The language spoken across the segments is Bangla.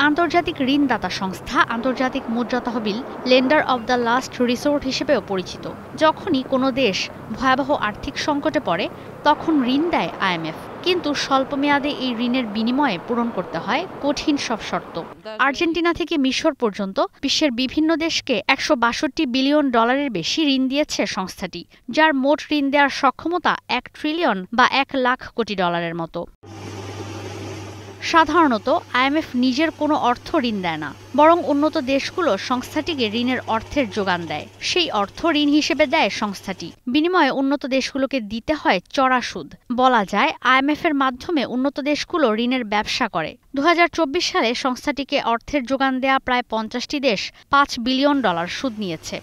আন্তর্জাতিক ঋণদাতা সংস্থা আন্তর্জাতিক মুদ্রা তহবিল lender of the last resort হিসেবেও পরিচিত। যখনই কোনো দেশ ভয়াবহ আর্থিক সংকটে পড়ে তখন ঋণ দেয় আইএমএফ, কিন্তু স্বল্পমেয়াদে এই ঋণের বিনিময়ে পূরণ করতে হয় কঠিন সব শর্ত। আর্জেন্টিনা থেকে মিশর পর্যন্ত বিশ্বের বিভিন্ন দেশকে $162 বিলিয়ন বেশি ঋণ দিয়েছে সংস্থাটি, যার মোট ঋণ দেওয়ার সক্ষমতা $1 ট্রিলিয়ন বা $1 লাখ কোটি মতো। সাধারণত আইএমএফ নিজের কোনো অর্থ ঋণ দেয় না, বরং উন্নত দেশগুলো সংস্থাটিকে ঋণের অর্থের যোগান দেয়। সেই অর্থ ঋণ হিসেবে দেয় সংস্থাটি, বিনিময়ে উন্নত দেশগুলোকে দিতে হয় চড়া সুদ। বলা যায় আইএমএফ এর মাধ্যমে উন্নত দেশগুলো ঋণের ব্যবসা করে। 2024 সালে সংস্থাটিকে অর্থের যোগান দেয়া প্রায় 50টি দেশ $5 বিলিয়ন সুদ নিয়েছে।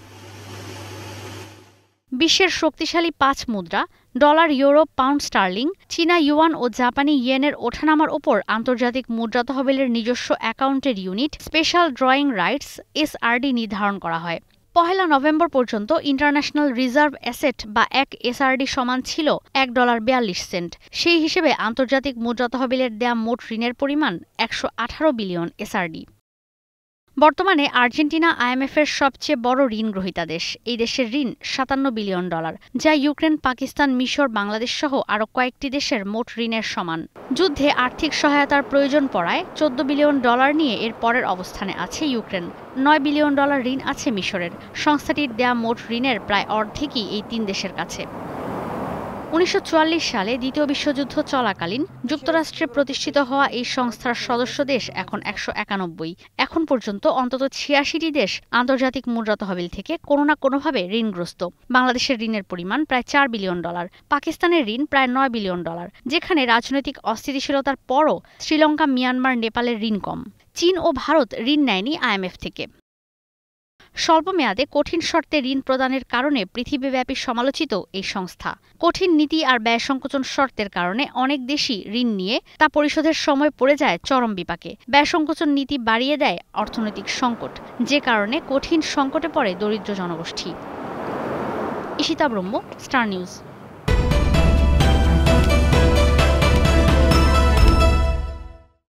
বিশ্বের শক্তিশালী 5 মুদ্রা ডলার, ইউরো, পাউন্ড স্টার্লিং, চীনা ইউয়ান ও জাপানি ইয়েনের ওঠানামার ওপর আন্তর্জাতিক মুদ্রা তহবিলের নিজস্ব অ্যাকাউন্টের unit special drawing rights SRD নির্ধারণ করা হয়। 1 নভেম্বর পর্যন্ত ইন্টারন্যাশনাল রিজার্ভ অ্যাসেট বা এক এসআরডি সমান ছিল $1.42। সেই হিসেবে আন্তর্জাতিক মুদ্রা তহবিলের দেয়া মোট ঋণের পরিমাণ 118 বিলিয়ন এসআরডি। বর্তমানে আর্জেন্টিনা আইএমএফ এর সবচেয়ে বড় ঋণ গ্রহীতা দেশ। এই দেশের ঋণ $57 বিলিয়ন, যা ইউক্রেন, পাকিস্তান, মিশর, বাংলাদেশ সহ আরও কয়েকটি দেশের মোট ঋণের সমান। যুদ্ধে আর্থিক সহায়তার প্রয়োজন পড়ায় $14 বিলিয়ন নিয়ে এর পরের অবস্থানে আছে ইউক্রেন। $9 বিলিয়ন ঋণ আছে মিশরের। সংস্থাটির দেয়া মোট ঋণের প্রায় অর্ধেকই এই 3 দেশের কাছে। 1944 সালে দ্বিতীয় বিশ্বযুদ্ধ চলাকালীন যুক্তরাষ্ট্রে প্রতিষ্ঠিত হওয়া এই সংস্থার সদস্য দেশ এখন 191। এখন পর্যন্ত অন্তত 86টি দেশ আন্তর্জাতিক মুদ্রা তহবিল থেকে কোনো না কোনোভাবে ঋণগ্রস্ত। বাংলাদেশের ঋণের পরিমাণ প্রায় $4 বিলিয়ন, পাকিস্তানের ঋণ প্রায় $9 বিলিয়ন, যেখানে রাজনৈতিক অস্থিতিশীলতার পরও শ্রীলঙ্কা, মিয়ানমার, নেপালের ঋণ কম। চীন ও ভারত ঋণ নেয়নি আইএমএফ থেকে। স্বল্পমেয়াদে কঠিন শর্তে ঋণ প্রদানের কারণে পৃথিবীব্যাপী সমালোচিত এই সংস্থা। কঠিন নীতি আর ব্যয় সংকোচন শর্তের কারণে অনেক দেশই ঋণ নিয়ে তা পরিশোধের সময় পড়ে যায় চরম বিপাকে। ব্যয় সংকোচন নীতি বাড়িয়ে দেয় অর্থনৈতিক সংকট, যে কারণে কঠিন সংকটে পড়ে দরিদ্র জনগোষ্ঠী। ঈশিতা ব্রহ্ম, স্টার নিউজ।